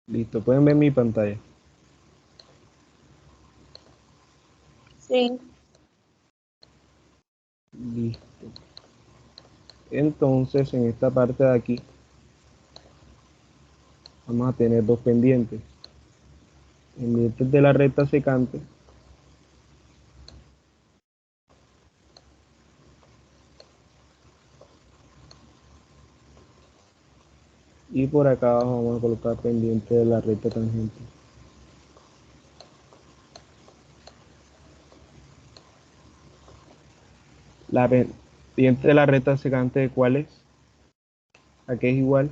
Listo, pueden ver mi pantalla. Sí. Listo. Entonces, en esta parte de aquí, vamos a tener dos pendientes. Pendientes de la recta secante y por acá abajo vamos a colocar pendiente de la recta tangente. La pendiente de la recta secante, ¿cuál es? ¿A qué es igual?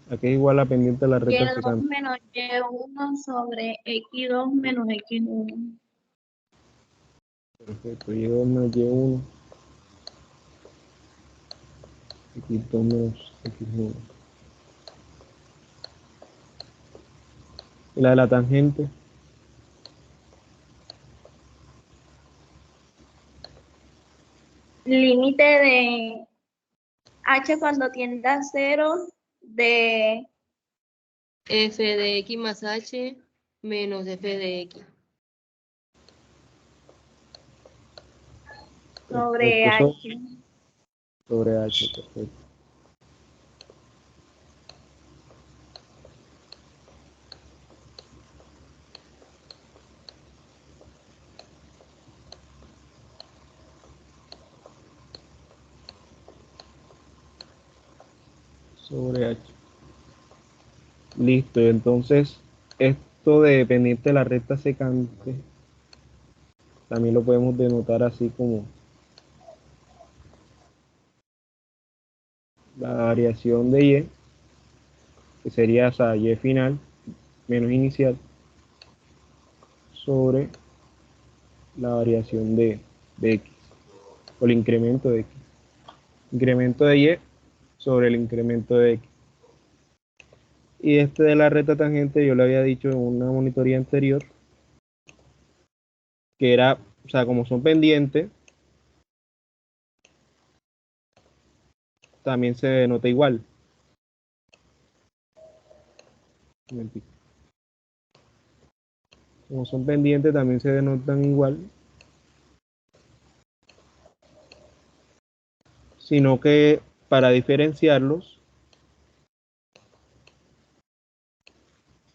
¿A qué es igual la pendiente de la recta Y2 secante? menos Y1 sobre X2 menos X1. Perfecto, Y2 menos Y1, X2 menos X1. Y la de la tangente, Límite de H cuando tienda a 0 de f de x más h menos f de x. sobre perfecto, H. sobre H, perfecto. Sobre H. Listo, entonces esto de pendiente de la recta secante también lo podemos denotar así como la variación de Y, que sería esa Y final menos inicial, sobre la variación de X, o el incremento de X. Incremento de Y sobre el incremento de X. Y este de la recta tangente yo le había dicho en una monitoría anterior, que era, o sea, como son pendientes, también se denota igual. Como son pendientes, también se denotan igual, sino que para diferenciarlos,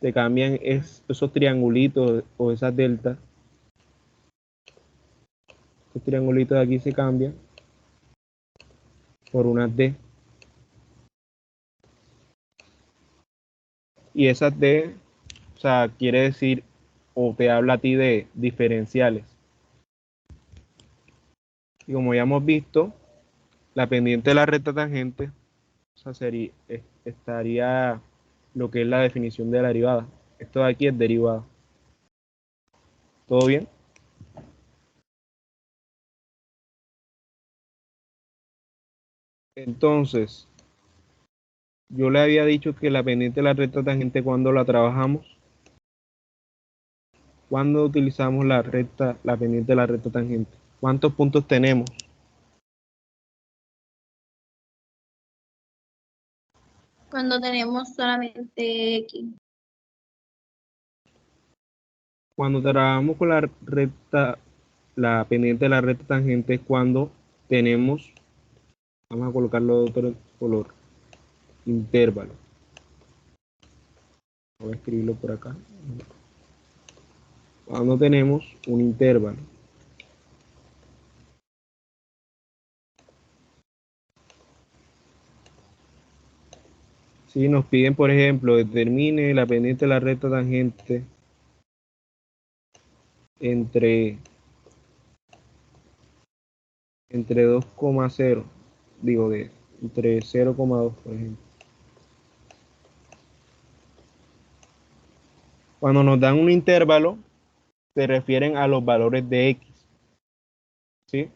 te cambian esos triangulitos o esas deltas. Estos triangulitos de aquí se cambian por unas D. Y esas D, o sea, quiere decir, o te habla a ti de diferenciales. Y como ya hemos visto, la pendiente de la recta tangente, o sea, estaría lo que es la definición de la derivada. Esto de aquí es derivada. ¿Todo bien? Entonces, yo le había dicho que la pendiente de la recta tangente, cuando la trabajamos, cuando utilizamos la pendiente de la recta tangente, ¿cuántos puntos tenemos? Cuando tenemos solamente X. Cuando trabajamos con la pendiente de la recta tangente es cuando tenemos, vamos a colocarlo de otro color, intervalo. Voy a escribirlo por acá. Cuando tenemos un intervalo. Si nos piden, por ejemplo, determine la pendiente de la recta tangente entre, entre 2,0, digo, entre 0,2, por ejemplo. Cuando nos dan un intervalo, se refieren a los valores de X, ¿sí?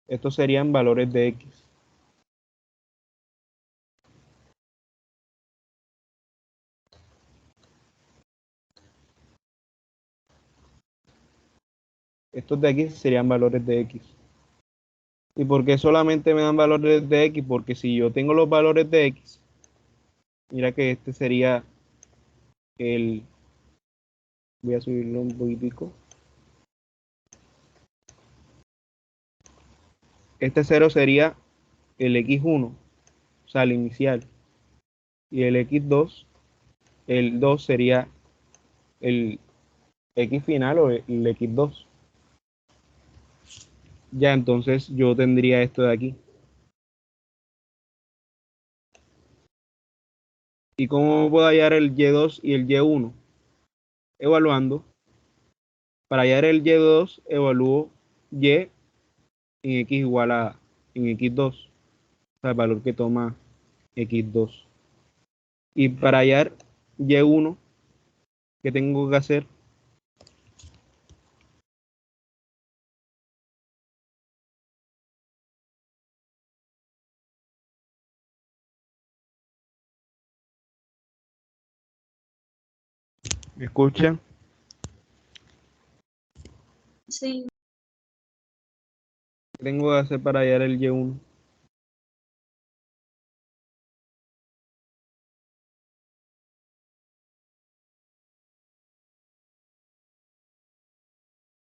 Estos serían valores de X. Estos de aquí serían valores de X. ¿Y por qué solamente me dan valores de X? Porque si yo tengo los valores de X, mira que este sería el... Voy a subirlo un poquitico. Este 0 sería el X1, o sea, el inicial. Y el X2, el 2 sería el X final o el X2. Ya, entonces yo tendría esto de aquí. ¿Y cómo puedo hallar el Y2 y el Y1? Evaluando. Para hallar el Y2, evalúo Y en X igual a en X2. O sea, el valor que toma X2. Y para hallar Y1, ¿qué tengo que hacer? ¿Me escuchan? Sí. ¿Qué tengo que hacer para hallar el Y1?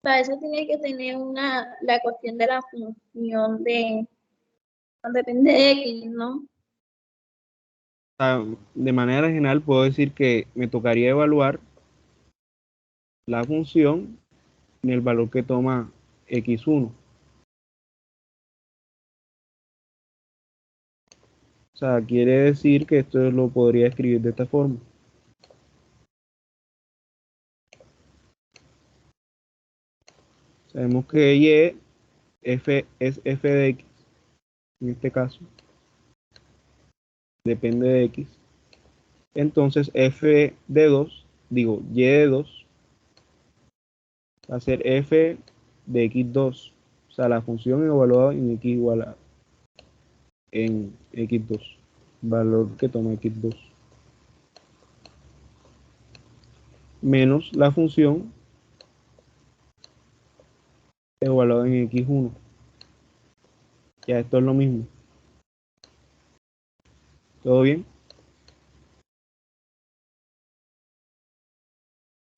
Para eso tiene que tener la cuestión de la función de, depende de X, ¿no? O sea, de manera general puedo decir que me tocaría evaluar la función en el valor que toma X1. O sea, quiere decir que esto lo podría escribir de esta forma. Sabemos que Y f es f de X, en este caso, depende de X. Entonces f de 2, digo, Y de 2, va a ser f de X2. O sea, la función evaluada en X igual a en X2, valor que toma X2, menos la función evaluada en X1. Ya esto es lo mismo. ¿Todo bien?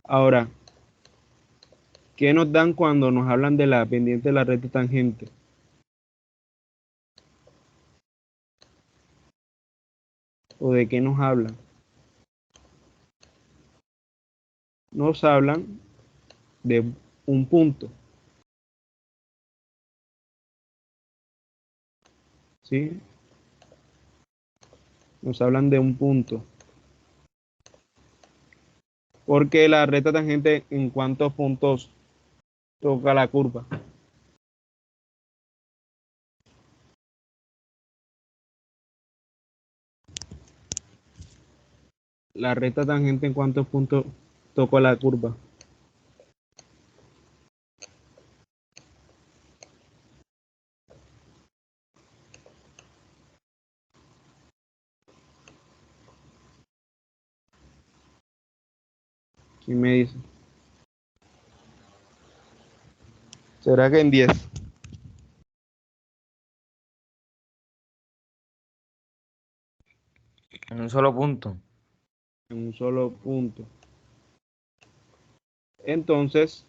Ahora, ¿qué nos dan cuando nos hablan de la pendiente de la recta tangente? ¿O de qué nos hablan? Nos hablan de un punto, ¿sí? Nos hablan de un punto. Porque la recta tangente, ¿en cuántos puntos toca la curva? La recta tangente, ¿en cuántos puntos toca la curva? ¿Quién me dice? ¿Será que en 10? En un solo punto. En un solo punto. Entonces,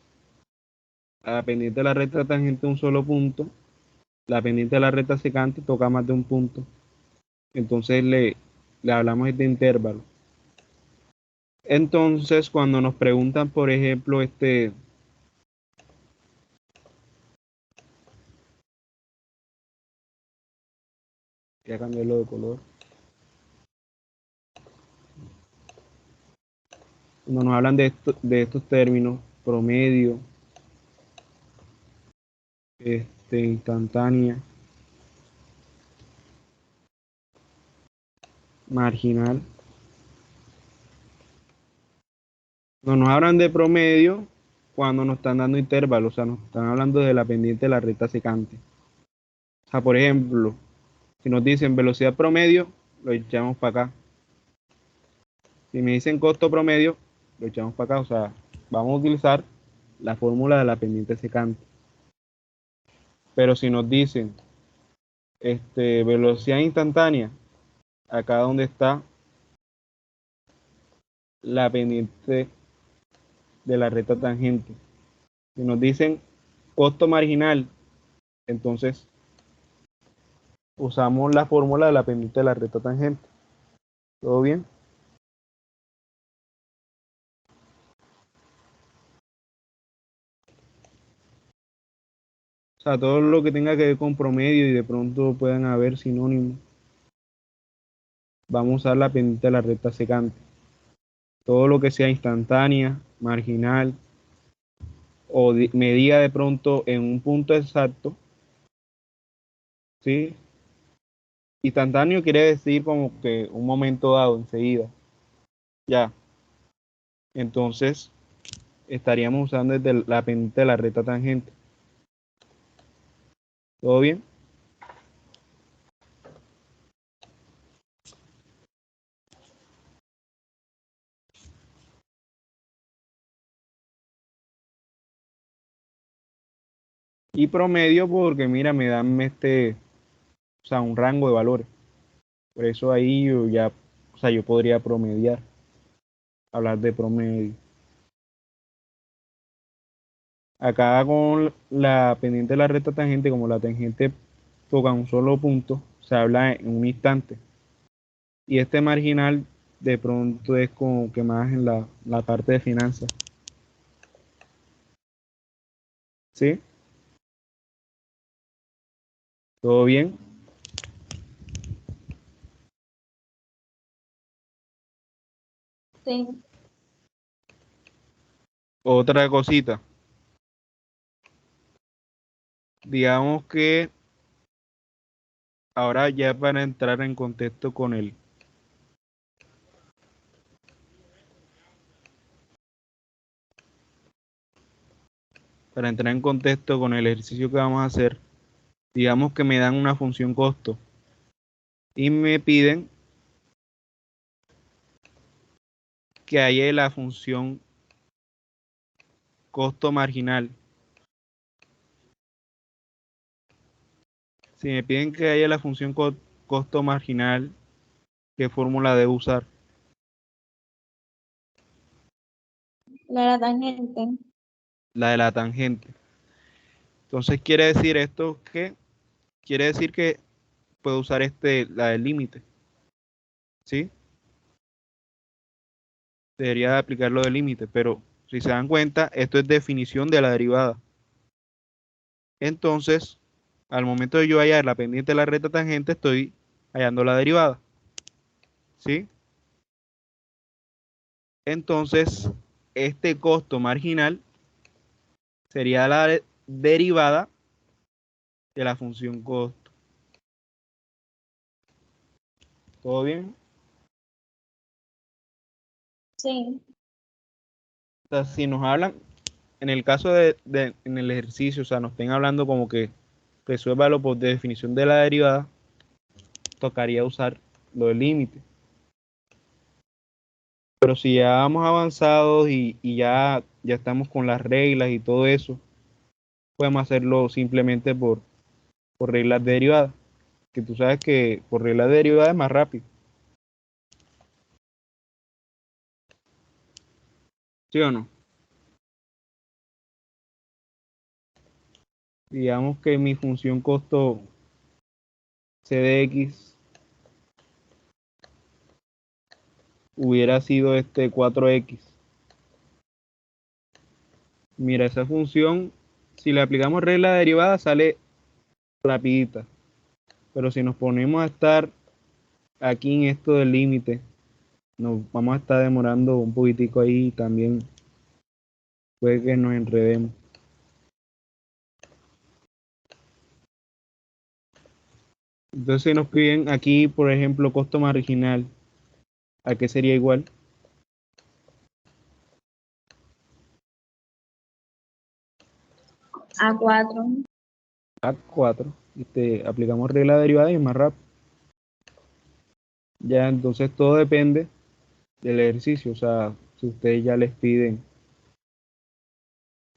la pendiente de la recta tangente un solo punto, la pendiente de la recta secante toca más de un punto. Entonces le hablamos de intervalo. Entonces, cuando nos preguntan, por ejemplo, voy a cambiarlo de color. Cuando nos hablan de estos términos, promedio, instantánea, marginal. Cuando nos hablan de promedio, cuando nos están dando intervalos, o sea, nos están hablando de la pendiente de la recta secante. O sea, por ejemplo, si nos dicen velocidad promedio, lo echamos para acá. Si me dicen costo promedio, lo echamos para acá. O sea, vamos a utilizar la fórmula de la pendiente secante. Pero si nos dicen velocidad instantánea, acá donde está la pendiente de la recta tangente. Si nos dicen costo marginal, entonces usamos la fórmula de la pendiente de la recta tangente. ¿Todo bien? O sea, todo lo que tenga que ver con promedio y de pronto puedan haber sinónimos, vamos a usar la pendiente de la recta secante. Todo lo que sea instantánea, marginal o medida de pronto en un punto exacto, ¿sí? Instantáneo quiere decir como que un momento dado, enseguida. Ya. Entonces, estaríamos usando desde la pendiente de la recta tangente. ¿Todo bien? Y promedio porque, mira, me dan o sea, un rango de valores. Por eso ahí yo ya, o sea, yo podría promediar, hablar de promedio. Acá con la pendiente de la recta tangente, como la tangente toca un solo punto, se habla en un instante. Y este marginal de pronto es como que más en la parte de finanzas. ¿Sí? ¿Todo bien? Sí. Otra cosita. Digamos que ahora ya para entrar en contexto con para entrar en contexto con el ejercicio que vamos a hacer, digamos que me dan una función costo y me piden que haya la función costo marginal. Si me piden que haya la función costo marginal, ¿qué fórmula debo usar? La de la tangente. La de la tangente. Entonces quiere decir esto que quiere decir que puedo usar la del límite. ¿Sí? Debería de aplicar lo del límite, pero si se dan cuenta, esto es definición de la derivada. Entonces, al momento de yo hallar la pendiente de la recta tangente, estoy hallando la derivada. ¿Sí? Entonces, este costo marginal sería la derivada de la función costo. ¿Todo bien? Sí. O sea, si nos hablan, en el caso en el ejercicio, o sea, nos estén hablando como que resuélvalo por definición de la derivada, tocaría usar lo del límite. Pero si ya vamos avanzados y ya estamos con las reglas y todo eso, podemos hacerlo simplemente por reglas derivadas. Que tú sabes que por reglas derivadas es más rápido. ¿Sí o no? Digamos que mi función costo c de x hubiera sido 4x. Mira, esa función, si le aplicamos regla derivada, sale rapidita. Pero si nos ponemos a estar aquí en esto del límite, nos vamos a estar demorando un poquitico ahí y también puede que nos enredemos. Entonces si nos piden aquí, por ejemplo, costo marginal, ¿a qué sería igual? A 4. A 4. Aplicamos regla derivada y es más rápido. Ya, entonces todo depende del ejercicio. O sea, si ustedes ya les piden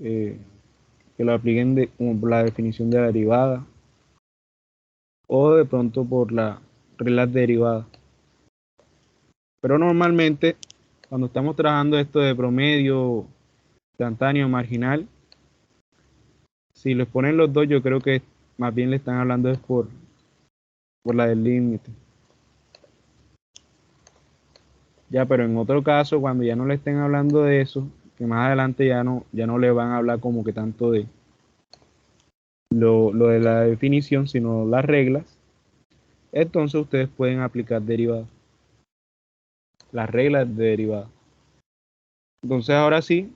que lo apliquen como por la definición de la derivada o de pronto por las reglas derivadas. Pero normalmente cuando estamos trabajando esto de promedio, instantáneo, marginal, si les ponen los dos, yo creo que más bien le están hablando es por la del límite. Ya, pero en otro caso, cuando ya no le estén hablando de eso, que más adelante ya no le van a hablar como que tanto de lo de la definición, sino las reglas, entonces ustedes pueden aplicar derivadas, las reglas de derivada. Entonces ahora sí,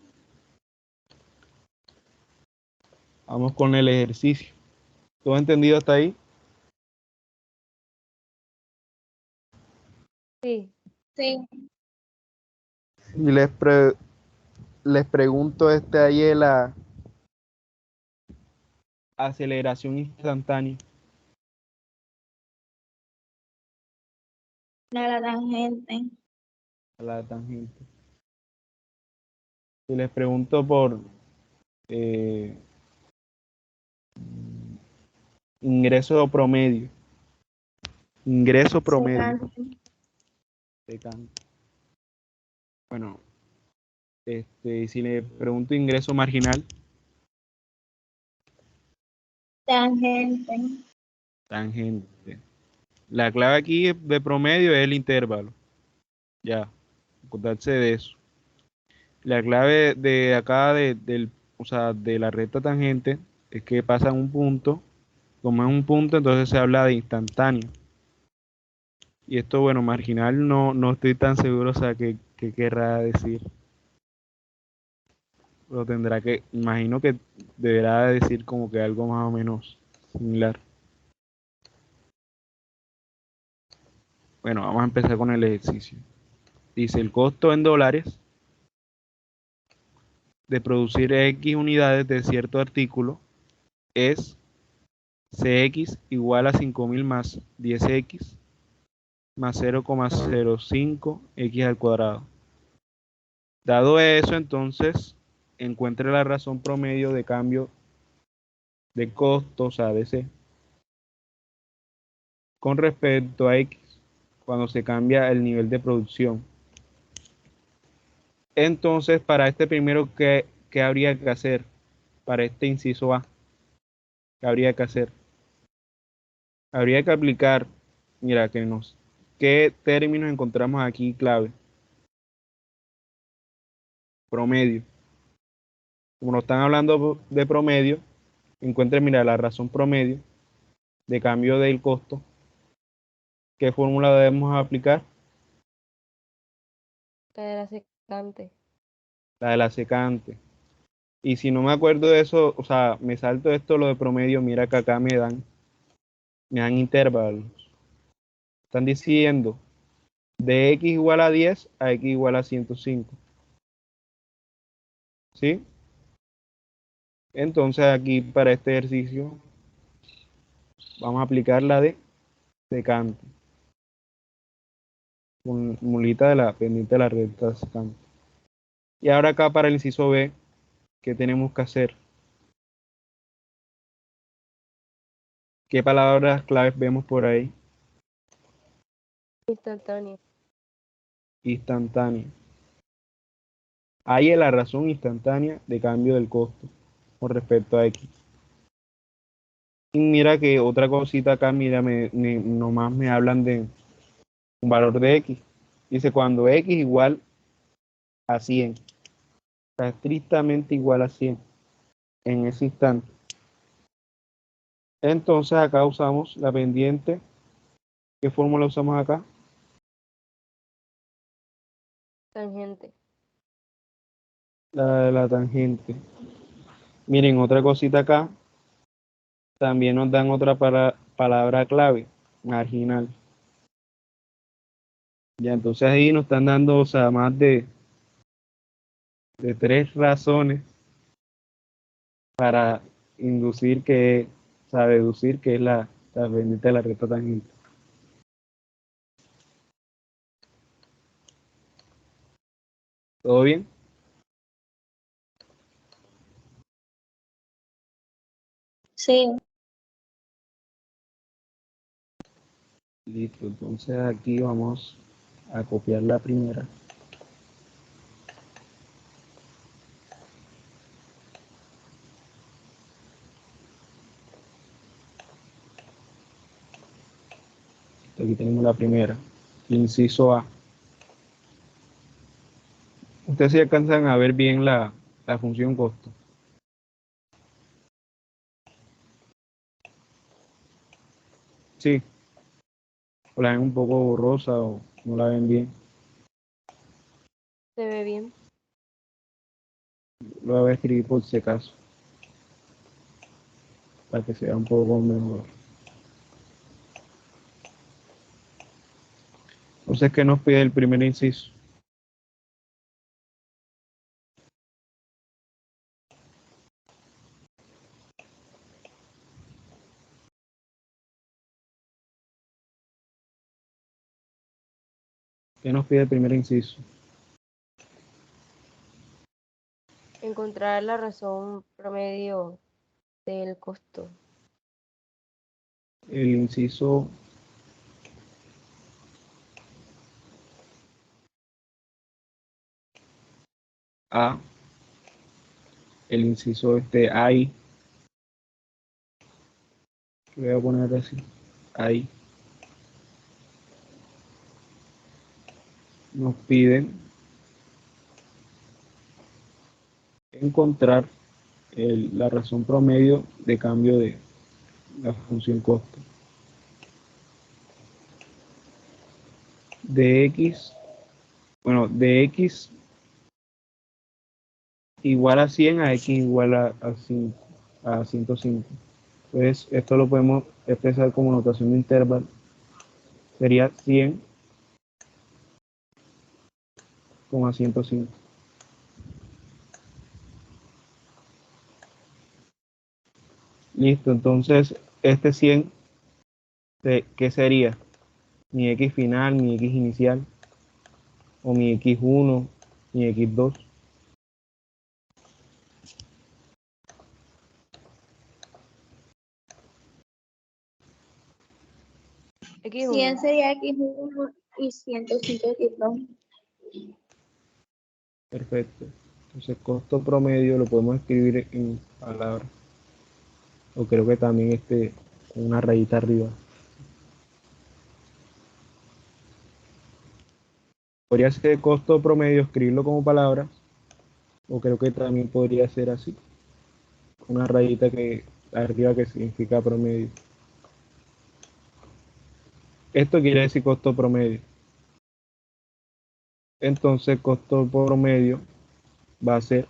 vamos con el ejercicio. ¿Todo entendido hasta ahí? Sí. Sí, Y les pregunto ahí de la aceleración instantánea. la tangente. A la tangente. Si les pregunto por eh, ingreso promedio, ingreso promedio, Secante. secante. Bueno, y si le pregunto ingreso marginal, Tangente. tangente. La clave aquí de promedio es el intervalo. Ya, acordarse de eso. La clave de acá o sea, de la recta tangente es que pasa en un punto. Como es un punto, entonces se habla de instantáneo. Y esto, bueno, marginal no estoy tan seguro, o sea, qué querrá decir. Lo tendrá que, imagino que deberá decir como que algo más o menos similar. Bueno, vamos a empezar con el ejercicio. Dice, el costo en dólares de producir X unidades de cierto artículo es CX igual a 5.000 más 10X más 0,05 X al cuadrado. Dado eso, entonces, encuentre la razón promedio de cambio de costos ADC con respecto a X cuando se cambia el nivel de producción. Entonces, para este primero, ¿qué habría que hacer? Para este inciso A, ¿qué habría que hacer? Habría que aplicar, mira, ¿qué términos encontramos aquí clave? Promedio. Como nos están hablando de promedio, encuentre, mira, la razón promedio de cambio del costo. ¿Qué fórmula debemos aplicar? La de la secante. La de la secante. Y si no me acuerdo de eso, o sea, me salto esto, lo de promedio, mira que acá me dan intervalos. Están diciendo de x igual a 10 a x igual a 105. ¿Sí? Entonces aquí para este ejercicio vamos a aplicar la de secante. Mulita de la pendiente de la recta secante. Y ahora acá para el inciso B, ¿qué tenemos que hacer? ¿Qué palabras claves vemos por ahí? Instantánea. Instantánea. Ahí es la razón instantánea de cambio del costo con respecto a X. Y mira que otra cosita acá, mira, nomás me hablan de un valor de X. Dice cuando X igual a 100. Está estrictamente igual a 100 en ese instante. Entonces acá usamos la pendiente. ¿Qué fórmula usamos acá? Tangente. La de la tangente. Miren, otra cosita acá. También nos dan otra palabra clave, marginal. Ya, entonces ahí nos están dando, o sea, más de tres razones para inducir que, o sea, deducir que es la pendiente de la recta tangente. ¿Todo bien? Sí, Listo, entonces aquí vamos a copiar la primera. Aquí tenemos la primera, inciso A. Ustedes sí alcanzan a ver bien la función costo. Sí, o la ven un poco borrosa o no la ven bien. Se ve bien. Lo voy a escribir por si acaso, para que sea un poco mejor. Entonces, ¿qué nos pide el primer inciso? ¿Qué nos pide el primer inciso? Encontrar la razón promedio del costo. El inciso A, el inciso ahí, voy a poner así, ahí, nos piden encontrar la razón promedio de cambio de la función costo. De x, bueno, de x igual a 100 a x igual a 105. Entonces, esto lo podemos expresar como notación de intervalo. Sería 100 a 105. Listo, entonces este 100, ¿qué sería? Mi x final, mi x inicial, o mi x1, mi x2. cien X1. sería X1 y 105 X2. Perfecto. Entonces, costo promedio lo podemos escribir en palabras. O creo que también con una rayita arriba. Podría ser costo promedio, escribirlo como palabras. O creo que también podría ser así. Una rayita que arriba que significa promedio. Esto quiere decir costo promedio. Entonces, costo promedio va a ser,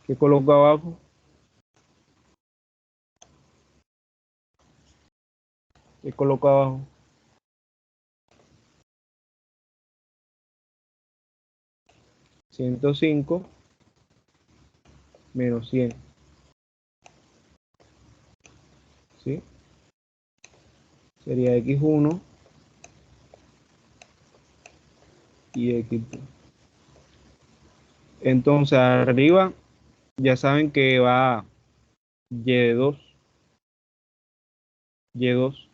¿qué coloco abajo? ¿Qué coloco abajo? 105 menos 100. ¿Sí? Sería x1 y x2. Entonces, arriba ya saben que va y2. Y2.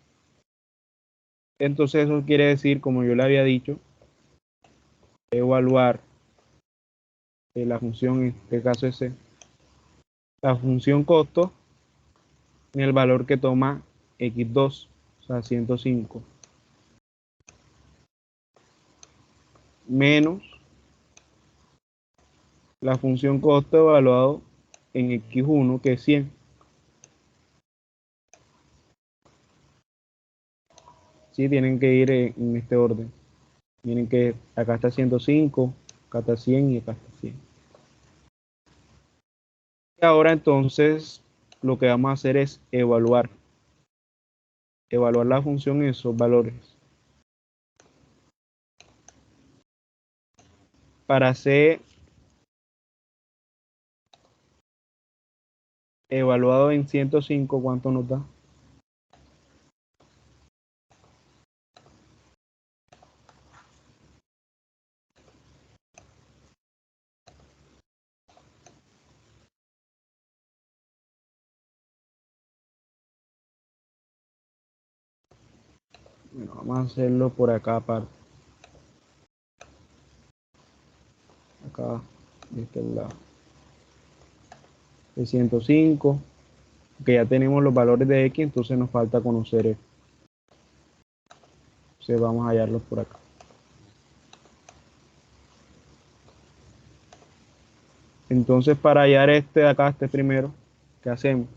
Entonces, eso quiere decir, como yo le había dicho, evaluar la función, en este caso es la función costo en el valor que toma x2, o sea, 105, menos la función costo evaluado en x1, que es 100. Sí, tienen que ir en este orden. Miren que acá está 105, acá está 100 y acá está 100. Y ahora entonces lo que vamos a hacer es evaluar la función en esos valores. Para ser evaluado en 105, ¿cuánto nos da? Bueno, vamos a hacerlo por acá aparte. Acá, de este lado. 605. Que ya tenemos los valores de X, entonces nos falta conocer esto. Entonces vamos a hallarlos por acá. Entonces para hallar este de acá, este primero, ¿qué hacemos?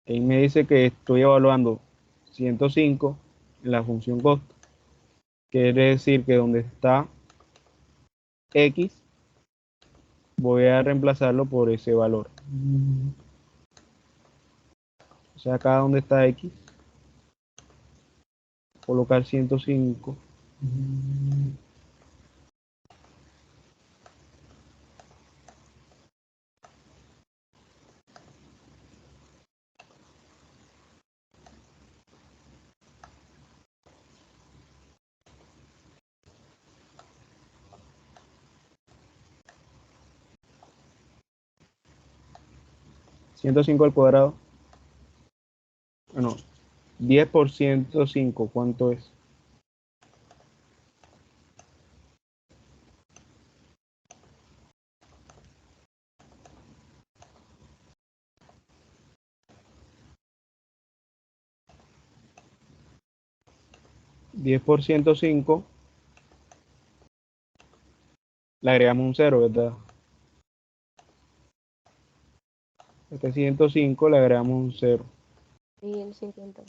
Él me dice que estoy evaluando 105 en la función costo. Quiere decir que donde está X, voy a reemplazarlo por ese valor. O sea, acá donde está X, colocar 105. ¿105 al cuadrado? Bueno, 10 por 105, ¿cuánto es? 10 por 105, le agregamos un 0, ¿verdad? Este 105 le agregamos un 0. Y el 50.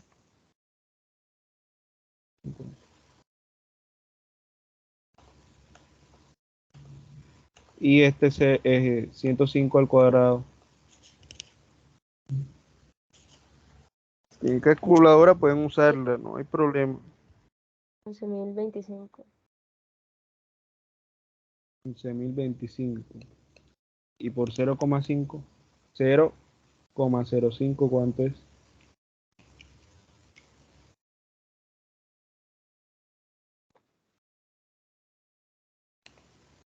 Y este es 105 al cuadrado. En calculadora pueden usarla, no hay problema. 11.025. 11.025. Y por 0,5, 0,05, ¿cuánto es?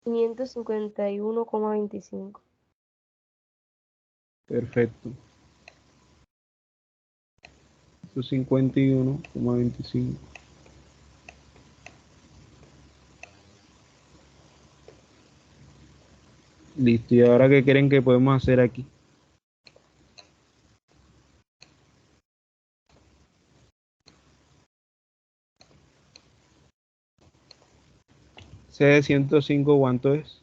551,25. Perfecto. Eso es 51,25. Listo. ¿Y ahora qué creen que podemos hacer aquí? C de 105, ¿cuánto es?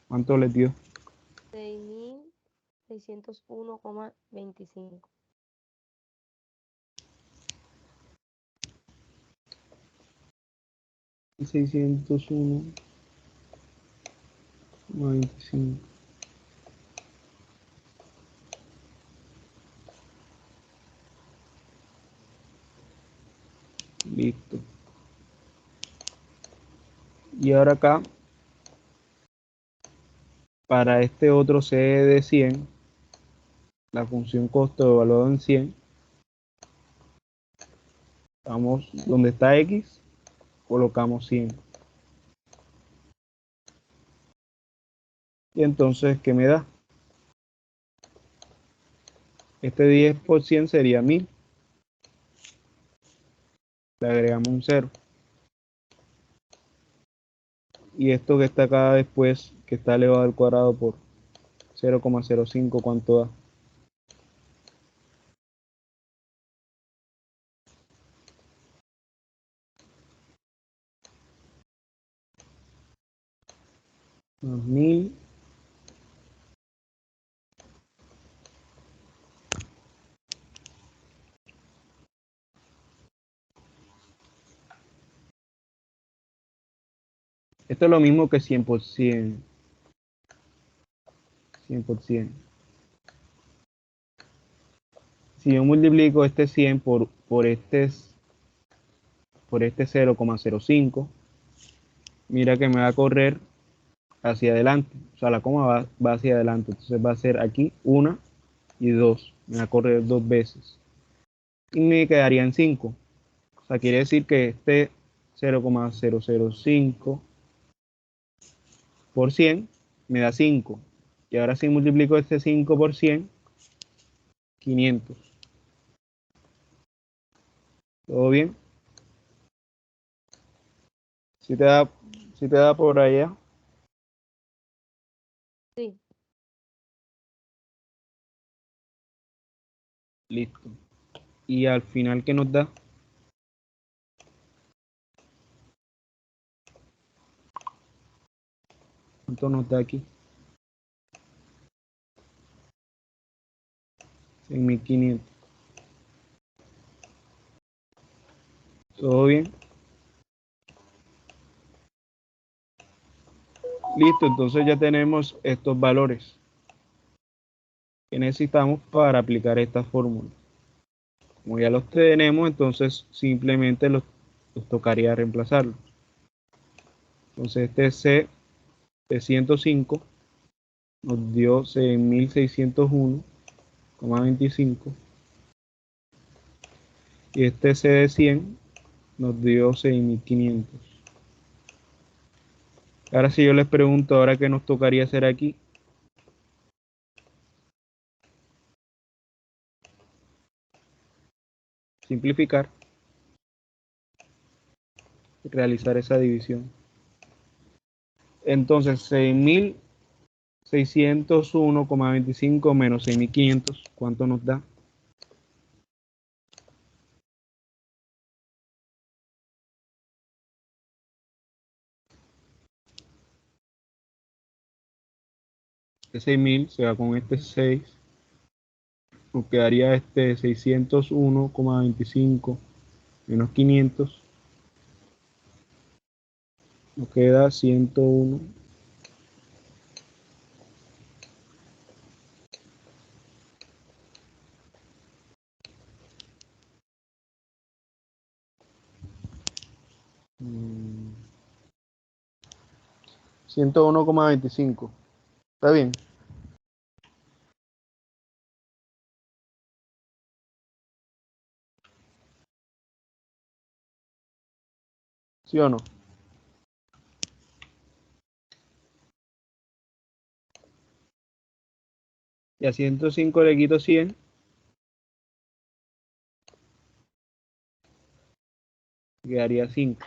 ¿Cuánto les dio? 6.601,25. 601,25. Listo. Y ahora acá, para este otro C de 100, la función costo evaluado en 100, vamos donde está X, colocamos 100. Y entonces, ¿qué me da? Este 10 por 100 sería 1000. Le agregamos un 0. Y esto que está acá después, que está elevado al cuadrado por 0,05, ¿cuánto da? Más 1000. Esto es lo mismo que 100 por 100. 100 por 100. Si yo multiplico este 100 por este 0,05, mira que me va a correr hacia adelante. O sea, la coma va hacia adelante. Entonces va a ser aquí 1 y 2. Me va a correr 2 veces. Y me quedarían 5. O sea, quiere decir que este 0,005 por 100 me da 5. Y ahora si multiplico este 5 por 100, 500. ¿Todo bien? Si te da por allá. Sí. Listo. Y al final, ¿qué nos da? ¿Cuánto nos da aquí? 6.500. ¿Todo bien? Listo, entonces ya tenemos estos valores que necesitamos para aplicar esta fórmula. Como ya los tenemos, entonces simplemente los tocaría reemplazarlos. Entonces este C de 105 nos dio 6.601,25 y este C de 100 nos dio 6.500. Ahora si yo les pregunto, ahora qué nos tocaría hacer aquí, simplificar y realizar esa división. Entonces 6.601,25 menos 6.500, ¿cuánto nos da? Este 6.000 se va con este 6, nos quedaría este 601,25 menos 500, nos queda 101. Mm, 101,25. ¿Está bien? ¿Sí o no? Y a 105 le quito 100. Quedaría 5.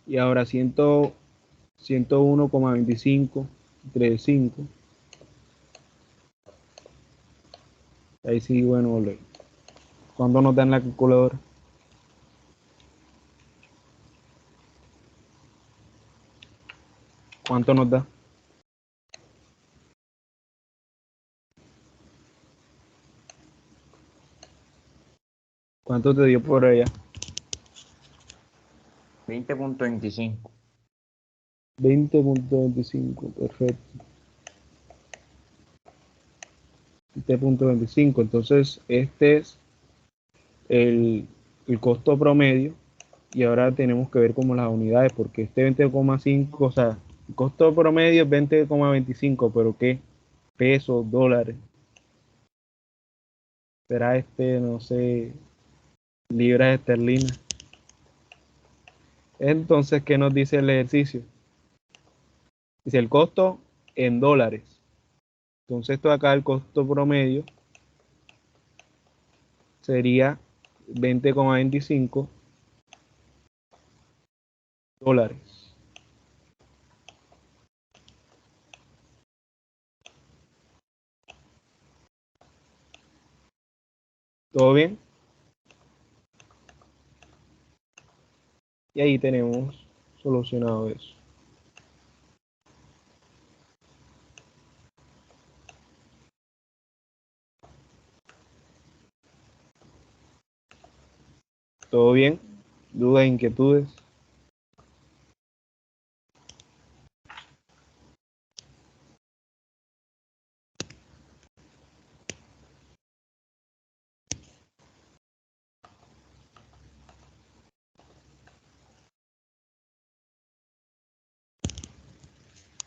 Y ahora 101,25 entre 5. Ahí sí, bueno, ¿cuánto nos da en la calculadora? ¿Cuánto nos da? ¿Cuánto te dio por allá? 20.25. 20,25. Perfecto. 20,25. Entonces, este es el costo promedio. Y ahora tenemos que ver como las unidades, porque este 20,5, o sea, el costo promedio es 20,25, pero ¿qué? Pesos, dólares. Será no sé, libras esterlinas. Entonces, ¿qué nos dice el ejercicio? Dice el costo en dólares. Entonces, esto acá, el costo promedio sería 20,25 dólares. ¿Todo bien? Y ahí tenemos solucionado eso. ¿Todo bien? ¿Dudas, inquietudes?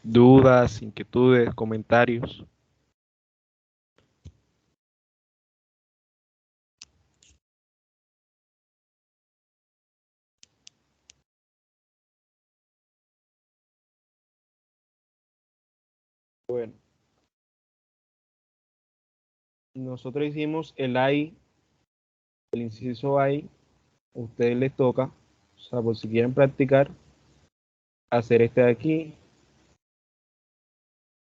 dudas, inquietudes, comentarios. Bueno, nosotros hicimos el AI, el inciso AI. A ustedes les toca, o sea, por si quieren practicar, hacer este de aquí.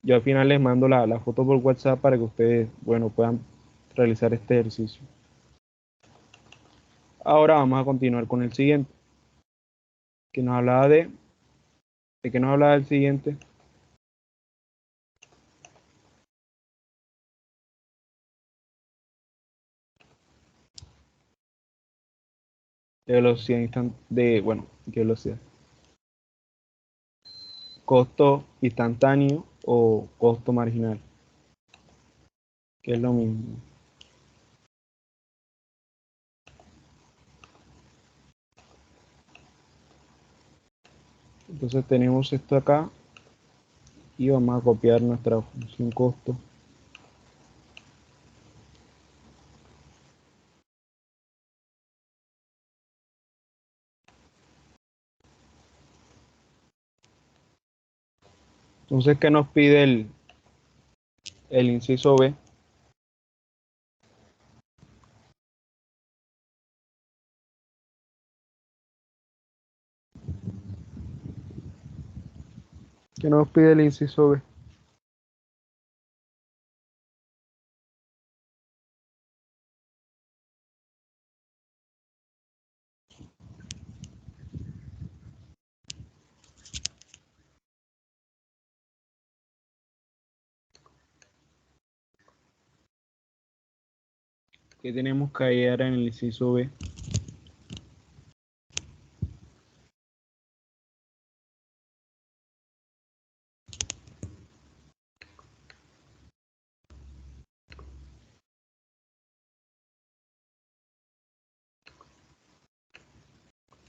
Yo al final les mando la foto por WhatsApp para que ustedes, bueno, puedan realizar este ejercicio. Ahora vamos a continuar con el siguiente, que nos hablaba ¿de qué nos hablaba el siguiente? De velocidad bueno, ¿qué velocidad? Costo instantáneo o costo marginal, que es lo mismo. Entonces tenemos esto acá y vamos a copiar nuestra función costo. Entonces, ¿qué nos pide el inciso B? ¿Qué nos pide el inciso B? ¿Qué tenemos que hallar en el inciso B?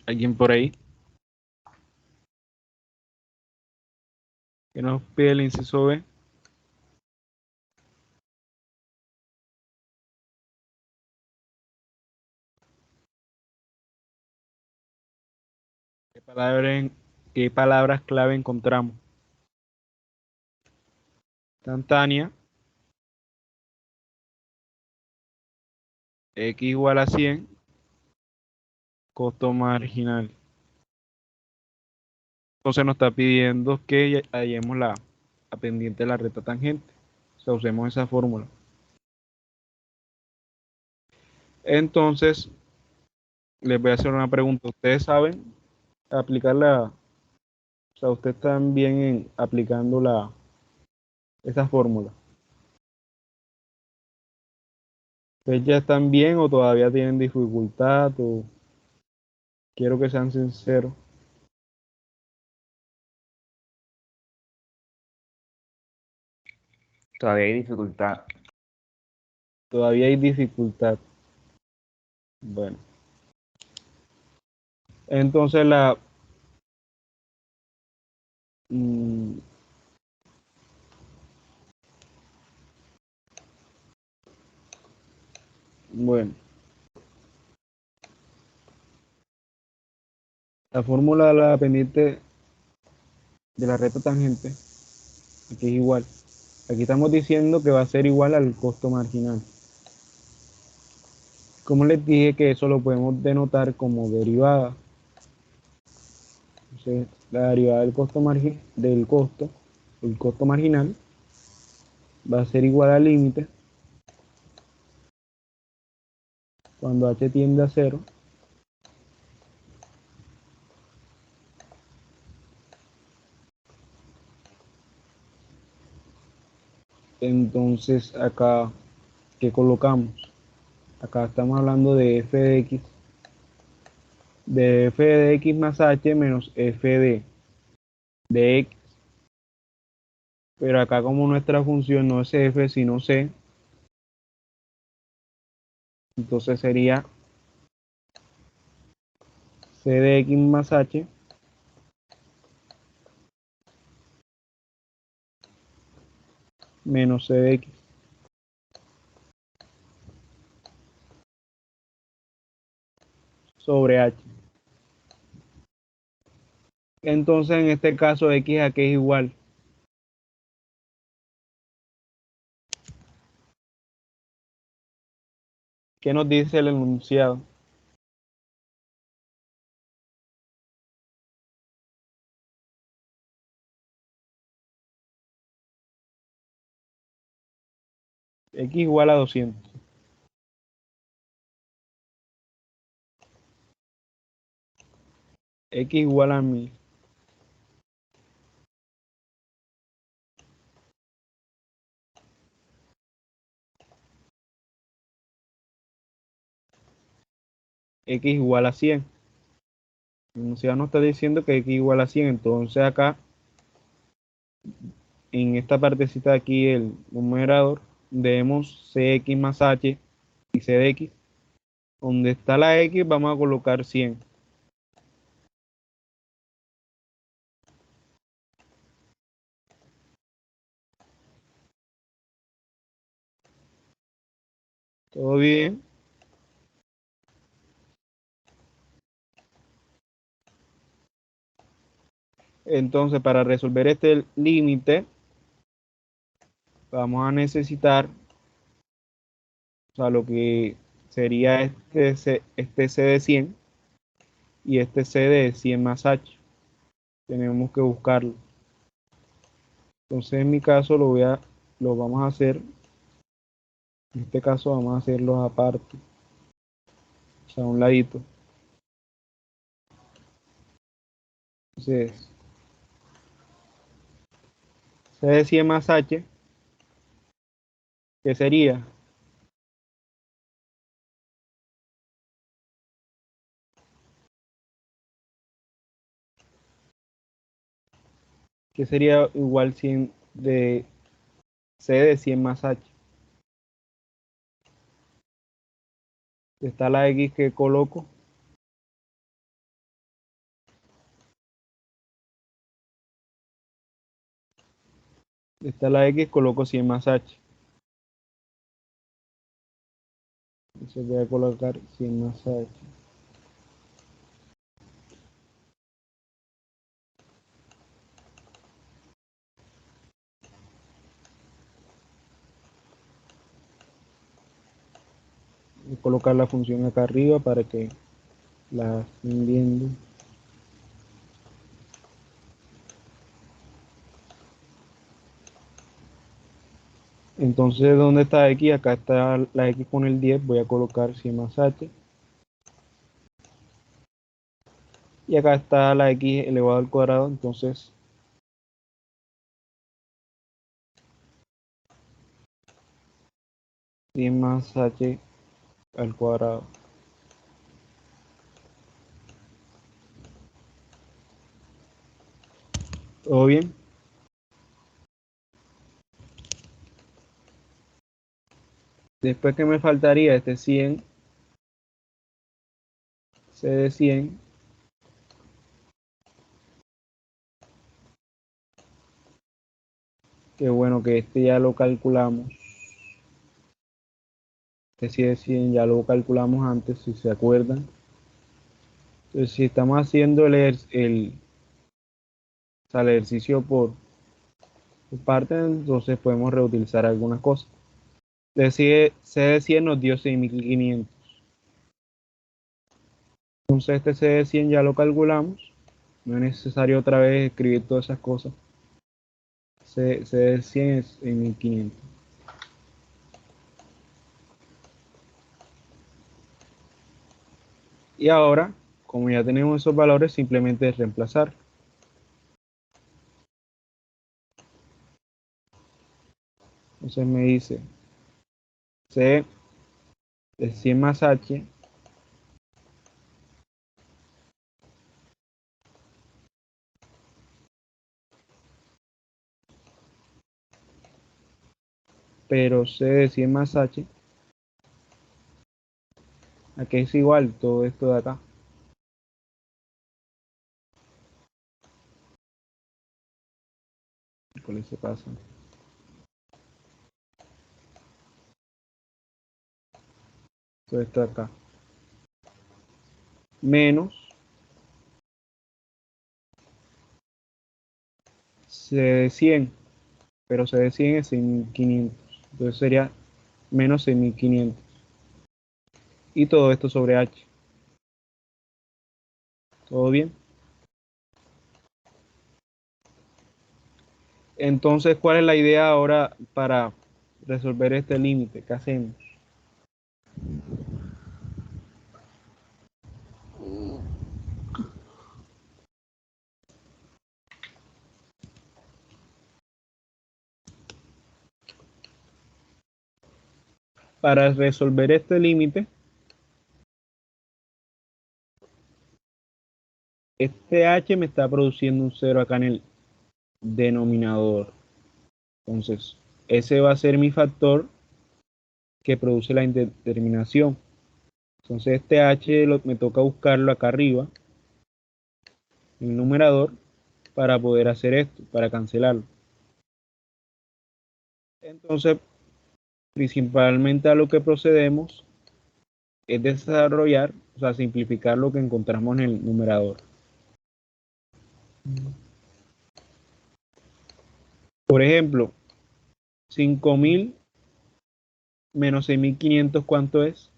¿Alguien por ahí? ¿Qué nos pide el inciso B? ¿Qué palabras clave encontramos? Instantánea, x igual a 100, costo marginal. Entonces nos está pidiendo que hallemos la pendiente de la recta tangente. O sea, usemos esa fórmula. Entonces, les voy a hacer una pregunta. ¿Ustedes saben aplicarla? O sea, ¿ustedes están bien en aplicando esa fórmula? ¿Ustedes ya están bien o todavía tienen dificultad? O quiero que sean sinceros. Todavía hay dificultad. Todavía hay dificultad. Bueno, entonces mm, bueno, la fórmula de la pendiente de la recta tangente, aquí es igual. Aquí estamos diciendo que va a ser igual al costo marginal. Como les dije que eso lo podemos denotar como derivada. Entonces, la derivada del el costo marginal, va a ser igual al límite cuando h tiende a 0. Entonces, acá, ¿qué colocamos? Acá estamos hablando de f de x más h menos f de x. Pero acá como nuestra función no es f sino c, entonces sería c de x más h menos c de x sobre h. Entonces, en este caso, x a qué es igual. ¿Qué nos dice el enunciado? X igual a 200. X igual a 1000. X igual a 100. El enunciado nos está diciendo que x igual a 100. Entonces acá, en esta partecita de aquí, el numerador, debemos cx más h y c de x. Donde está la x, vamos a colocar 100. ¿Todo bien? Entonces, para resolver este límite, vamos a necesitar, o sea, lo que sería este c de 100 y este c de 100 más h. Tenemos que buscarlo. Entonces, en mi caso, lo vamos a hacer. En este caso, vamos a hacerlos aparte, o sea, a un ladito. Entonces, c de 100 más h, ¿qué sería? Que sería igual 100 de c de 100 más h. Está la x que coloco. Está la x, coloco 100 más h. Entonces voy a colocar 100 más h. Voy a colocar la función acá arriba para que la estén viendo. Entonces, ¿dónde está x? Acá está la x con el 10. Voy a colocar 100 más h. Y acá está la x elevado al cuadrado. Entonces, 100 más h al cuadrado. ¿Todo bien? Después, que me faltaría este 100, c de 100, que bueno, que este ya lo calculamos. Este c de 100 ya lo calculamos antes, si se acuerdan. Entonces, si estamos haciendo o sea, el ejercicio por parte, entonces podemos reutilizar algunas cosas. C de 100 nos dio 6500. Entonces este C de 100 ya lo calculamos. No es necesario otra vez escribir todas esas cosas. C de 100 es 6500. Y ahora, como ya tenemos esos valores, simplemente es reemplazar. Entonces me dice C de 100 más H pero C de 100 más H, aquí es igual todo esto de acá. ¿Cuál se pasa? Entonces esto acá. Menos C de 100, pero C de 100 es 6500. Entonces sería menos 6500. Y todo esto sobre H. ¿Todo bien? Entonces, ¿cuál es la idea ahora para resolver este límite? ¿Qué hacemos? Para resolver este límite, este H me está produciendo un 0 acá en el denominador. Entonces, ese va a ser mi factor que produce la indeterminación. Entonces, este H me toca buscarlo acá arriba, en el numerador, para poder hacer esto, para cancelarlo. Entonces, principalmente a lo que procedemos es desarrollar, o sea, simplificar lo que encontramos en el numerador. Por ejemplo, 5000 menos 6500, ¿cuánto es?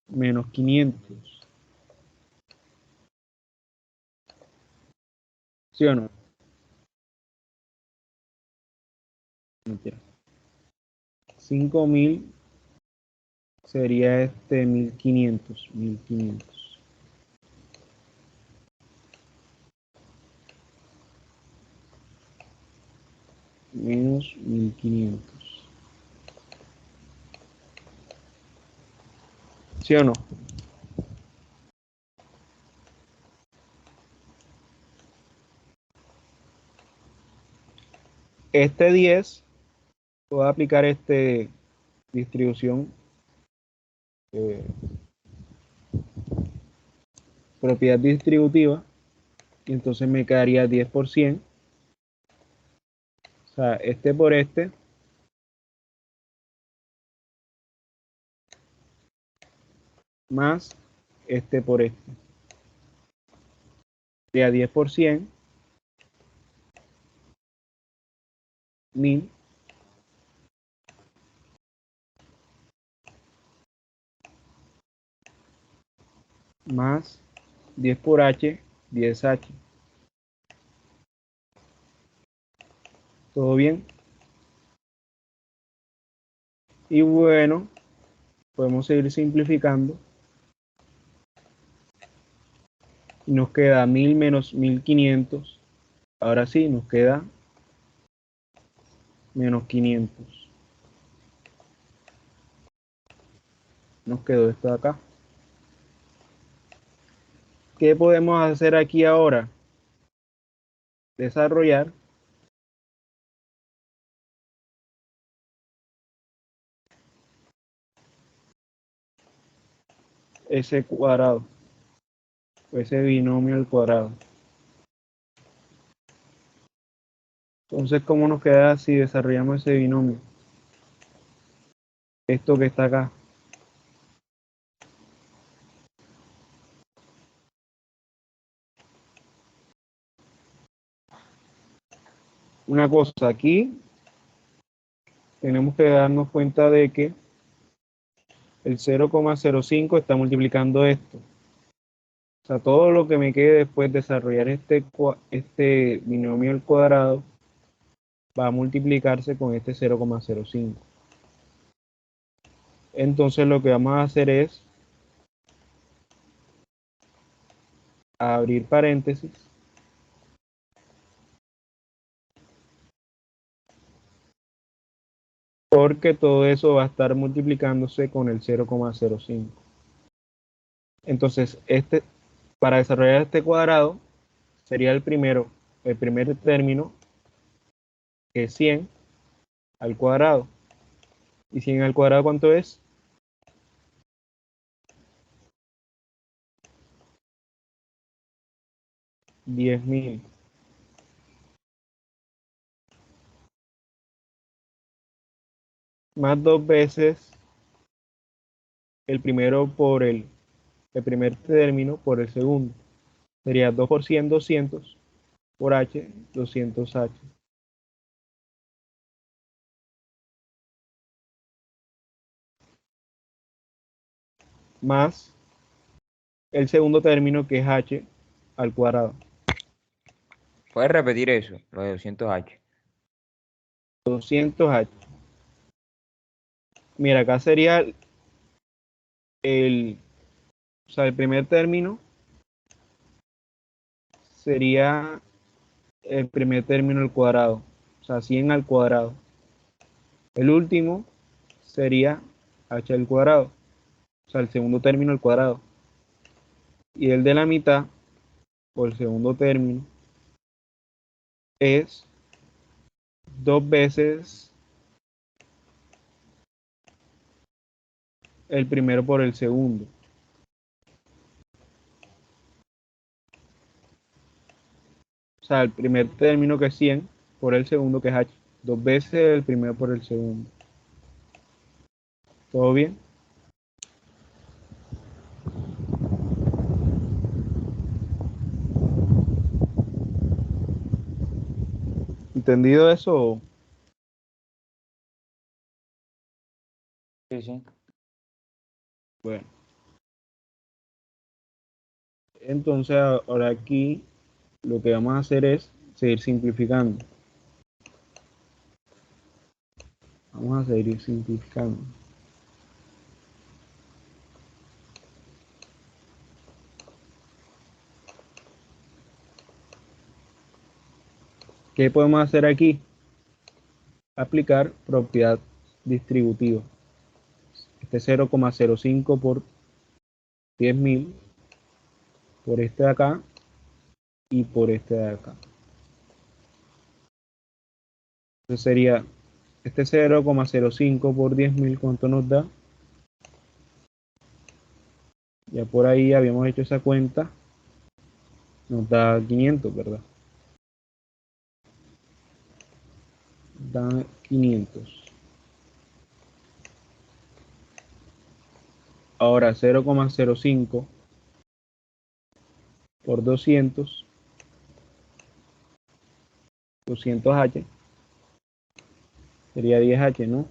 Menos 500. ¿Sí o no? Mentira. 5000 sería 1500. Menos 1500. ¿Sí o no? Este 10, puedo aplicar distribución, eh, propiedad distributiva, y entonces me quedaría 10%. O sea, este por este, más este por este. Sería 10%, 1000, más 10 por H, 10H. ¿Todo bien? Y bueno, podemos seguir simplificando. Y nos queda 1000 menos 1500. Ahora sí, nos queda menos 500. Nos quedó esto de acá. ¿Qué podemos hacer aquí ahora? Desarrollar ese cuadrado, o ese binomio al cuadrado. Entonces, ¿cómo nos queda si desarrollamos ese binomio? Esto que está acá. Una cosa, aquí tenemos que darnos cuenta de que el 0,05 está multiplicando esto. O sea, todo lo que me quede después de desarrollar este binomio al cuadrado va a multiplicarse con este 0,05. Entonces lo que vamos a hacer es abrir paréntesis, porque todo eso va a estar multiplicándose con el 0,05. Entonces, para desarrollar este cuadrado sería el primer término, que es 100 al cuadrado. ¿Y 100 al cuadrado cuánto es? 10.000. más 2 veces el primero por el primer término por el segundo. Sería 2 por 100, 200 por h, 200h. Más el segundo término que es h al cuadrado. ¿Puedes repetir eso? Lo de 200H. 200h. Mira, acá sería o sea, el primer término sería el primer término al cuadrado, o sea, 100 al cuadrado. El último sería h al cuadrado, o sea, el segundo término al cuadrado. Y el de la mitad, o el segundo término, es 2 veces el primero por el segundo. O sea, el primer término que es 100 por el segundo que es h. 2 veces el primero por el segundo. ¿Todo bien? ¿Entendido eso? Sí, sí. Bueno. Entonces, ahora aquí lo que vamos a hacer es seguir simplificando. Vamos a seguir simplificando. ¿Qué podemos hacer aquí? Aplicar propiedad distributiva. Este 0,05 por 10.000 por este de acá y por este de acá. Entonces sería este 0,05 por 10.000, ¿cuánto nos da? Ya por ahí habíamos hecho esa cuenta. Nos da 500, ¿verdad? Da 500. Ahora 0,05 por 200, 200h, sería 10h, ¿no?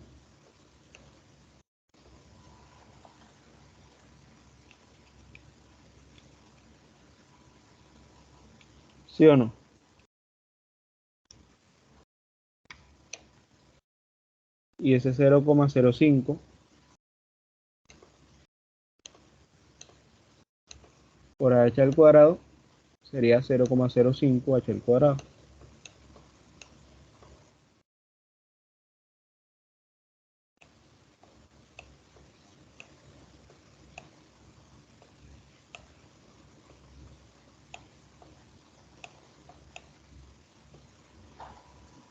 ¿Sí o no? Y ese 0,05 por h al cuadrado sería 0,05 h al cuadrado.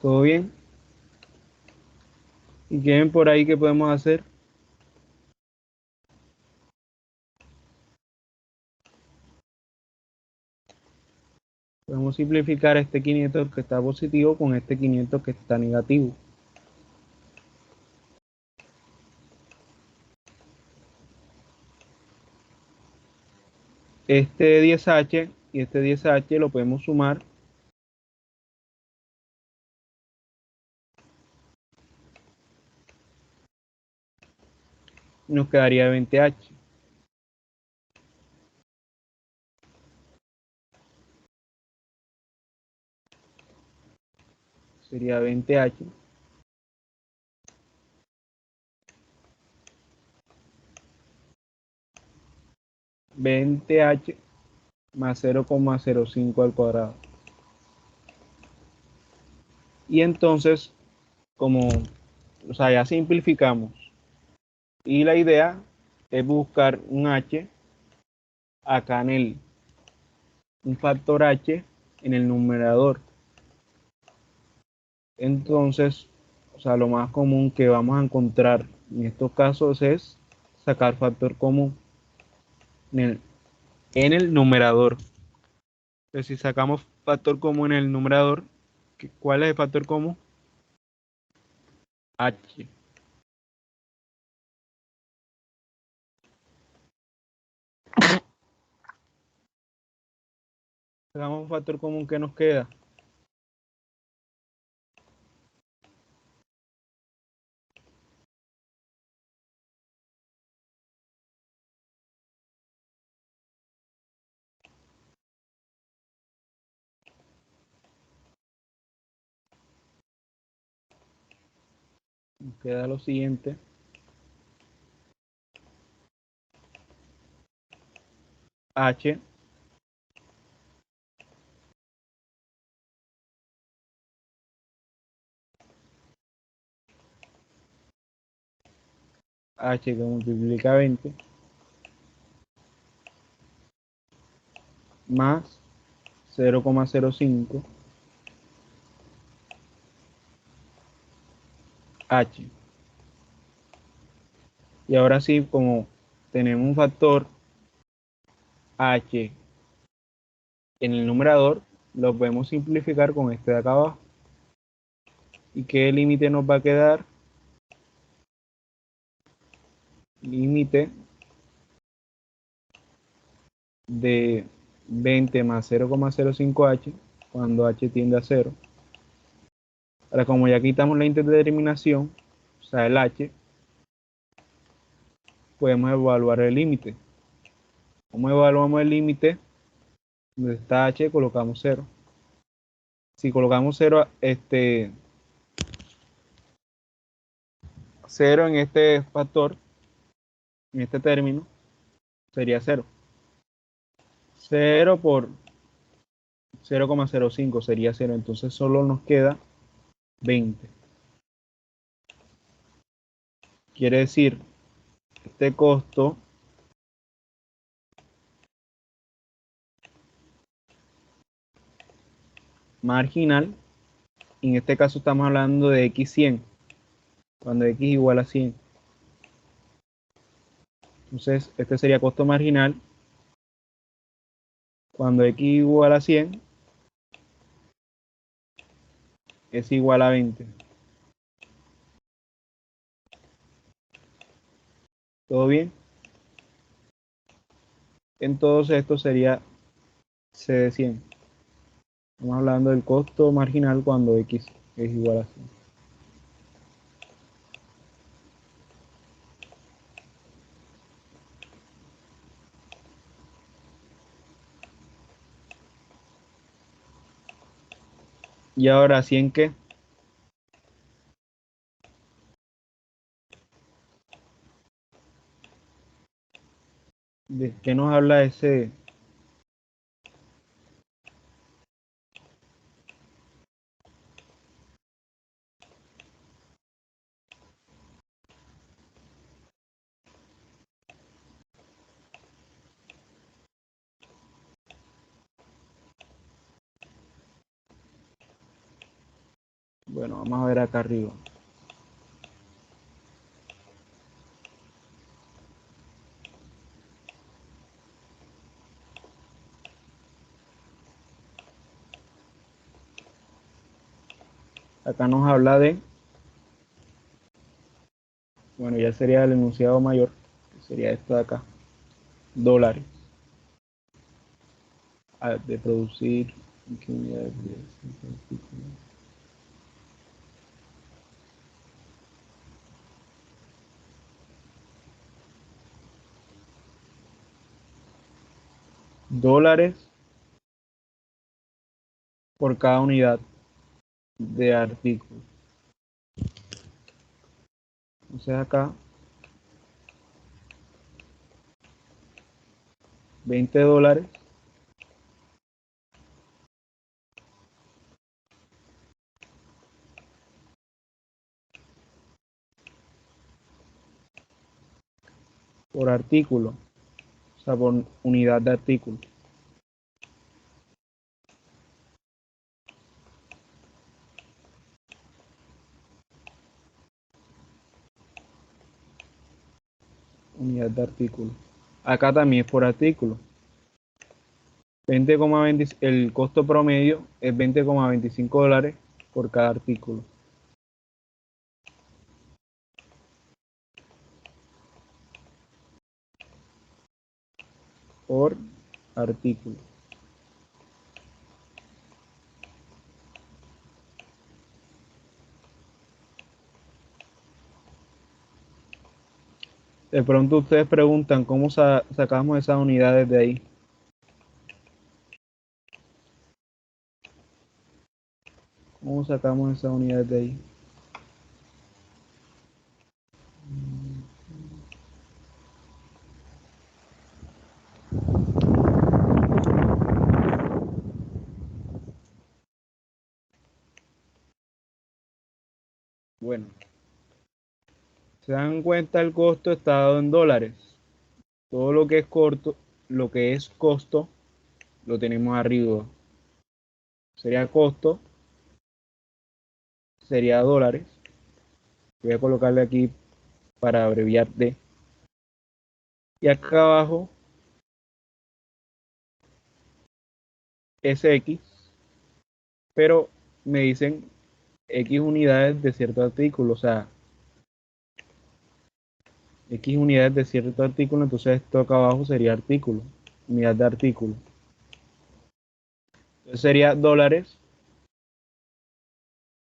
¿Todo bien? ¿Y qué ven por ahí que podemos hacer? Podemos simplificar este 500 que está positivo con este 500 que está negativo. Este 10h y este 10h lo podemos sumar. Y nos quedaría 20h. Sería 20h. 20h más 0,05 al cuadrado. Y entonces, como, o sea, ya simplificamos. Y la idea es buscar un h acá un factor h en el numerador. Entonces, o sea, lo más común que vamos a encontrar en estos casos es sacar factor común en el numerador. Entonces, si sacamos factor común en el numerador, ¿cuál es el factor común? H. Hagamos un factor común que nos queda. Nos queda lo siguiente. H que multiplica 20 más 0,05 H. Y ahora sí, como tenemos un factor H en el numerador, lo podemos simplificar con este de acá abajo. ¿Y qué límite nos va a quedar? Límite de 20 más 0,05H cuando H tiende a 0. Ahora, como ya quitamos la indeterminación, o sea, el H, podemos evaluar el límite. ¿Cómo evaluamos el límite? Donde está H, colocamos 0. Si colocamos 0, 0 en este factor, en este término, sería 0. 0 por 0,05 sería 0. Entonces solo nos queda 20. Quiere decir, este costo marginal, en este caso estamos hablando de x100, cuando x igual a 100. Entonces, este sería costo marginal cuando x igual a 100 es igual a 20. ¿Todo bien? Entonces esto sería C de 100. Estamos hablando del costo marginal cuando x es igual a 100. Y ahora, ¿100 qué? ¿De qué nos habla ese? Bueno, vamos a ver acá arriba. Acá nos habla de, bueno, ya sería el enunciado mayor, que sería esto de acá, dólares, de producir, ¿qué unidades de dólares por cada unidad de artículo? Entonces acá, 20 dólares por artículo, o sea, por unidad de artículo. Unidad de artículo. Acá también es por artículo. 20,20, el costo promedio es 20,25 dólares por cada artículo. Por artículo. De pronto ustedes preguntan cómo sacamos esas unidades de ahí. ¿Cómo sacamos esas unidades de ahí? Bueno, se dan cuenta, el costo está dado en dólares. Todo lo que es corto, lo que es costo, lo tenemos arriba. Sería costo, sería dólares. Voy a colocarle aquí para abreviar D. Y acá abajo es X, pero me dicen X unidades de cierto artículo, o sea, X unidades de cierto artículo, entonces esto acá abajo sería artículo, unidad de artículo. Entonces sería dólares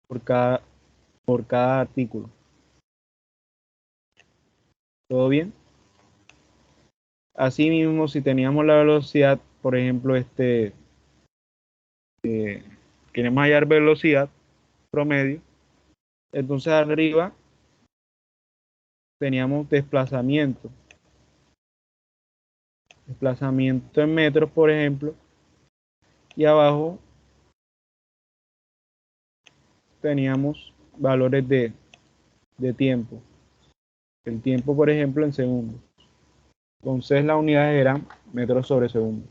por cada artículo. ¿Todo bien? Asimismo, si teníamos la velocidad, por ejemplo, queremos hallar velocidad promedio, entonces arriba teníamos desplazamiento en metros, por ejemplo, y abajo teníamos valores de tiempo. El tiempo, por ejemplo, en segundos. Entonces las unidades eran metros sobre segundo.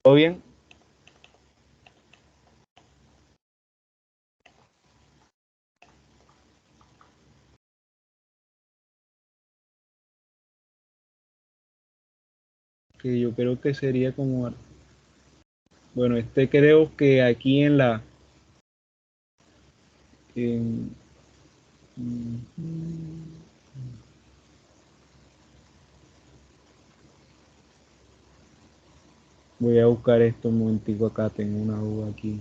¿Todo bien? Que yo creo que sería como, bueno, creo que aquí en- voy a buscar esto un momentico acá, tengo una duda aquí.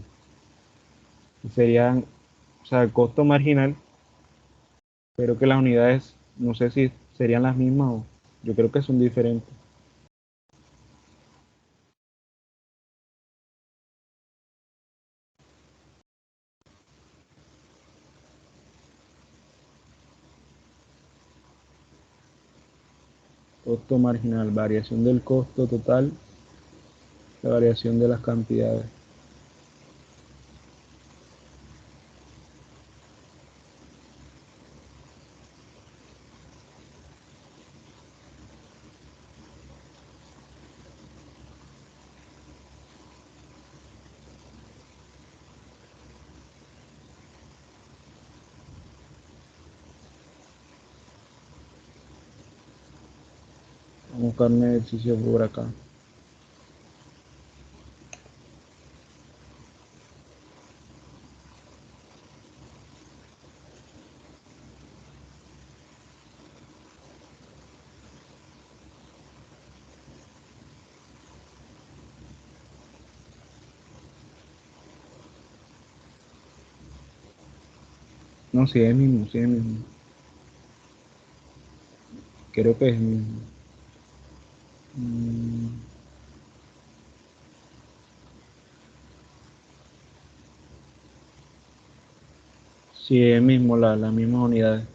Serían, o sea, el costo marginal, creo que las unidades, no sé si serían las mismas o yo creo que son diferentes. Costo marginal, variación del costo total, la variación de las cantidades. Vamos a buscar un ejercicio por acá. No, sí es el mismo, sí es el mismo. Creo que es el mismo. Mm, sí, es el mismo, las mismas unidades.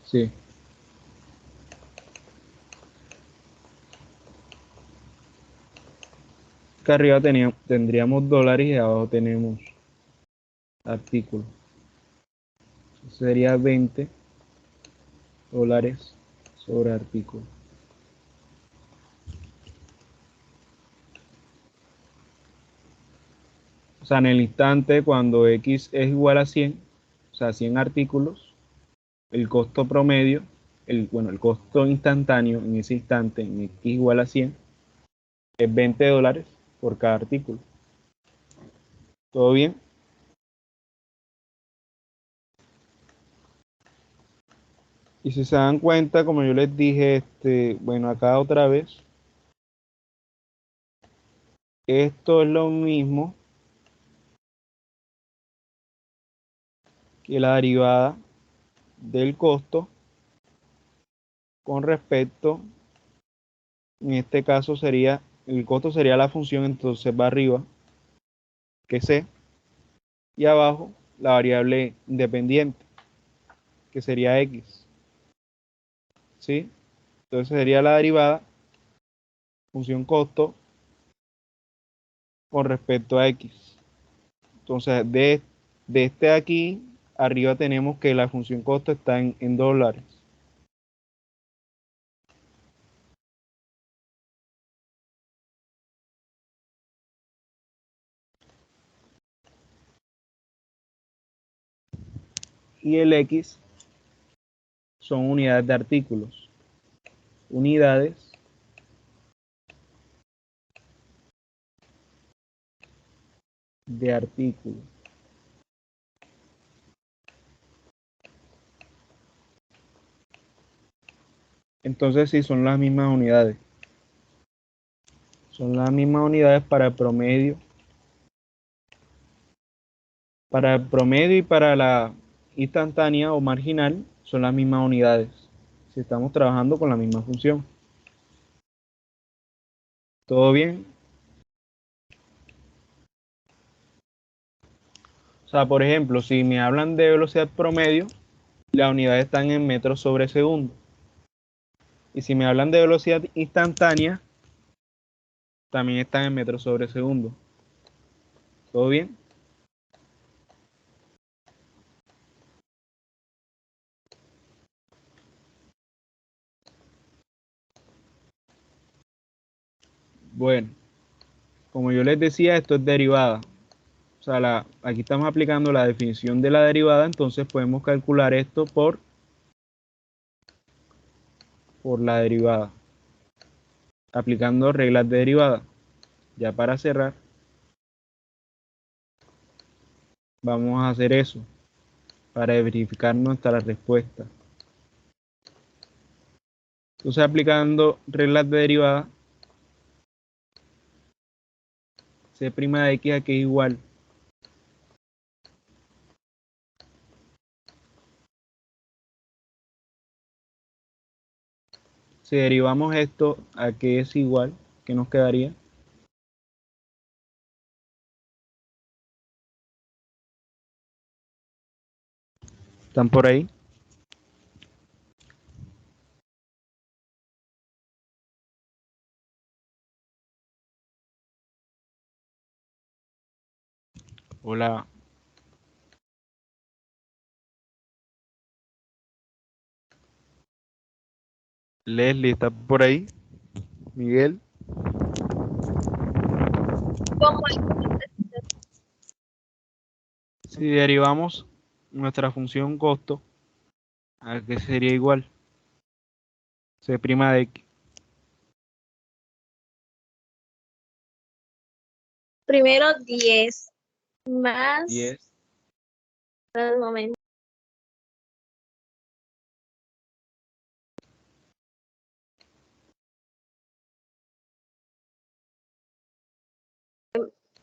Sí. Acá arriba tendríamos dólares y abajo tenemos artículos. Sería 20 dólares sobre artículo. O sea, en el instante cuando X es igual a 100, o sea, 100 artículos, el costo promedio, el costo instantáneo en ese instante en X igual a 100 es 20 dólares por cada artículo. ¿Todo bien? Y si se dan cuenta, como yo les dije, bueno, acá otra vez, esto es lo mismo que la derivada del costo con respecto, en este caso sería, el costo sería la función, entonces va arriba, que C, y abajo la variable independiente, que sería X. ¿Sí? Entonces sería la derivada, función costo, con respecto a X. Entonces, de este aquí, arriba tenemos que la función costo está en dólares. Y el X son unidades de artículos. Unidades de artículo. Entonces sí, son las mismas unidades. Son las mismas unidades para el promedio. Para el promedio y para la instantánea o marginal son las mismas unidades. Si estamos trabajando con la misma función. ¿Todo bien? O sea, por ejemplo, si me hablan de velocidad promedio, las unidades están en metros sobre segundo. Y si me hablan de velocidad instantánea, también están en metros sobre segundo. ¿Todo bien? Bueno, como yo les decía, esto es derivada. O sea, aquí estamos aplicando la definición de la derivada, entonces podemos calcular esto por la derivada, aplicando reglas de derivada. Ya para cerrar, vamos a hacer eso para verificar nuestra respuesta. Entonces, aplicando reglas de derivada, c' de x aquí es igual. Si derivamos esto a que es igual, ¿qué nos quedaría? ¿Están por ahí? Hola. Leslie, ¿está por ahí? Miguel. ¿Cómo Si derivamos nuestra función costo, ¿a qué sería igual? C' de x. primero 10 más, 10. espera un momento,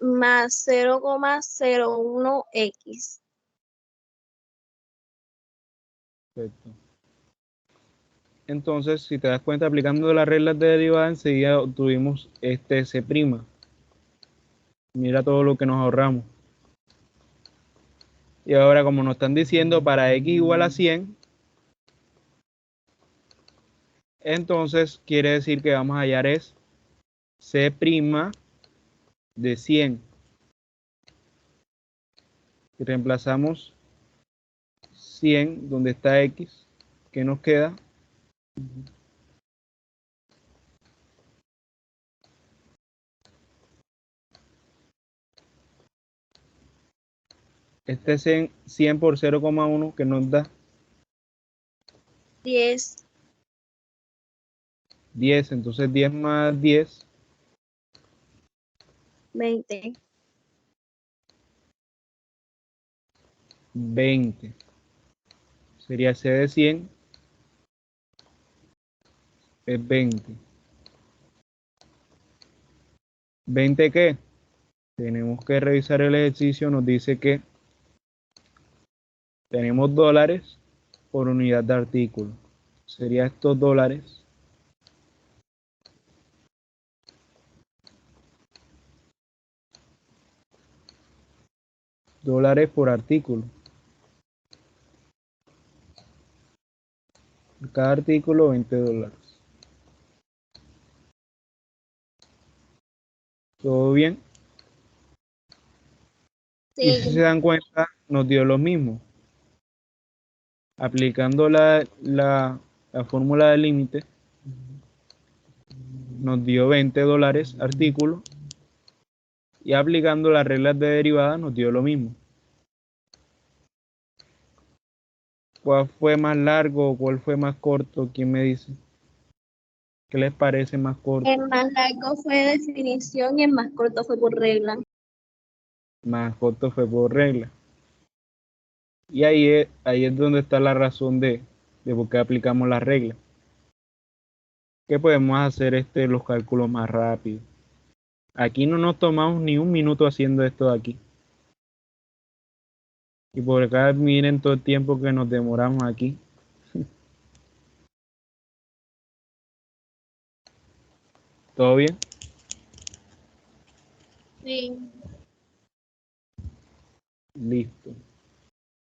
más 0,01x. Perfecto. Entonces, si te das cuenta, aplicando las reglas de derivada, enseguida obtuvimos este C'. Mira todo lo que nos ahorramos. Y ahora, como nos están diciendo, para x igual a 100, entonces quiere decir que vamos a hallar es C' de 100. Y reemplazamos 100 donde está x, ¿qué nos queda? Este 100 por 0,1 que nos da 10, 10. Entonces 10 más 10, 20. 20. Sería C de 100 es 20. ¿20 qué? Tenemos que revisar el ejercicio, nos dice que Tenemos dólares por unidad de artículo. Sería estos dólares por artículo. Por cada artículo, $20. ¿Todo bien? Y si Sí, se dan cuenta, nos dio lo mismo. Aplicando la fórmula de límite, nos dio $20 artículo. Y aplicando las reglas de derivada, nos dio lo mismo. ¿Cuál fue más largo o cuál fue más corto? ¿Quién me dice? ¿Qué les parece más corto? el más largo fue definición y el más corto fue por regla. Más corto fue por regla. Y ahí es donde está la razón de por qué aplicamos la regla. Que podemos hacer los cálculos más rápido. Aquí no nos tomamos ni un minuto haciendo esto de aquí. Y por acá miren todo el tiempo que nos demoramos aquí. ¿Todo bien? Sí. Listo.